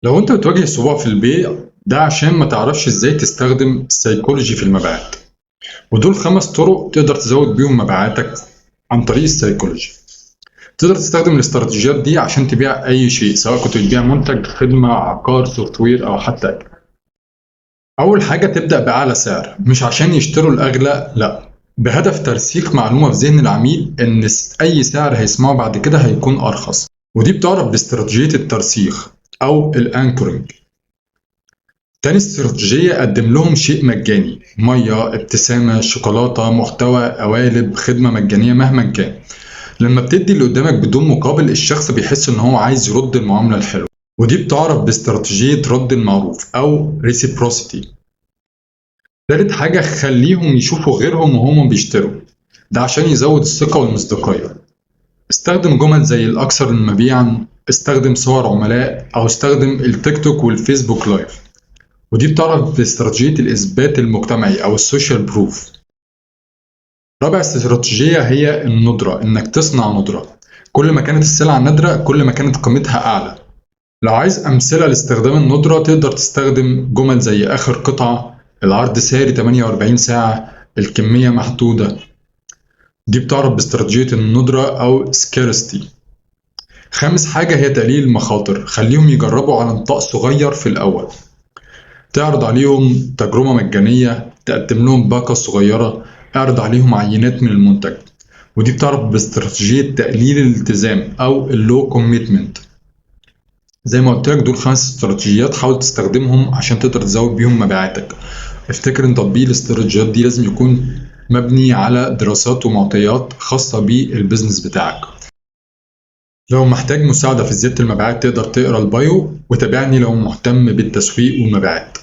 لو انت بتواجه صعوبة في البيع ده عشان ما تعرفش ازاي تستخدم السيكولوجي في المبيعات، ودول 5 طرق تقدر تزود بيهم مبيعاتك عن طريق السيكولوجي. تقدر تستخدم الاستراتيجيات دي عشان تبيع اي شيء، سواء كنت بتبيع منتج، خدمة، عقار، سوفت وير او حتى أكل. اول حاجة تبدأ بأعلى سعر، مش عشان يشتروا الاغلى، لا، بهدف ترسيخ معلومة في ذهن العميل ان اي سعر هيسمعه بعد كده هيكون ارخص، ودي بتعرف باستراتيجية الترسيخ او الانكورنج. تاني استراتيجية، قدم لهم شيء مجاني، مية، ابتسامة، شوكولاتة، محتوى، قوالب، خدمة مجانية مهما كان. لما بتدي اللي قدامك بدون مقابل، الشخص بيحس ان هو عايز يرد المعاملة الحلوة، ودي بتعرف باستراتيجية رد المعروف او reciprocity. تالت حاجة، خليهم يشوفوا غيرهم وهم بيشتروا، ده عشان يزود الثقة والمصداقية. استخدم جمل زي الأكثر مبيعا، استخدم صور عملاء، أو استخدم التيك توك والفيسبوك لايف، ودي بتعرف باستراتيجية الإثبات المجتمعي أو السوشيال بروف. رابع استراتيجية هي الندرة، إنك تصنع ندرة. كل ما كانت السلعة نادرة كل ما كانت قيمتها أعلى. لو عايز أمثلة لاستخدام الندرة، تقدر تستخدم جمل زي آخر قطعة، العرض ساري 48 ساعة، الكمية محدودة. دي بتعرف باستراتيجية الندرة أو scarcity. خامس حاجة هي تقليل المخاطر، خليهم يجربوا على نطاق صغير في الأول. تعرض عليهم تجربة مجانية، تقدم لهم باقة صغيرة، اعرض عليهم عينات من المنتج، ودي بتعرف باستراتيجية تقليل الالتزام أو اللو كوميتمنت. زي ما قلت لك، دول 5 استراتيجيات حاول تستخدمهم عشان تقدر تزود بيهم مبيعاتك. افتكر ان تطبيق الاستراتيجيات دي لازم يكون مبني على دراسات ومعطيات خاصة بالبزنس بتاعك. لو محتاج مساعدة في زيادة المبيعات تقدر تقرا البايو وتابعني لو مهتم بالتسويق والمبيعات.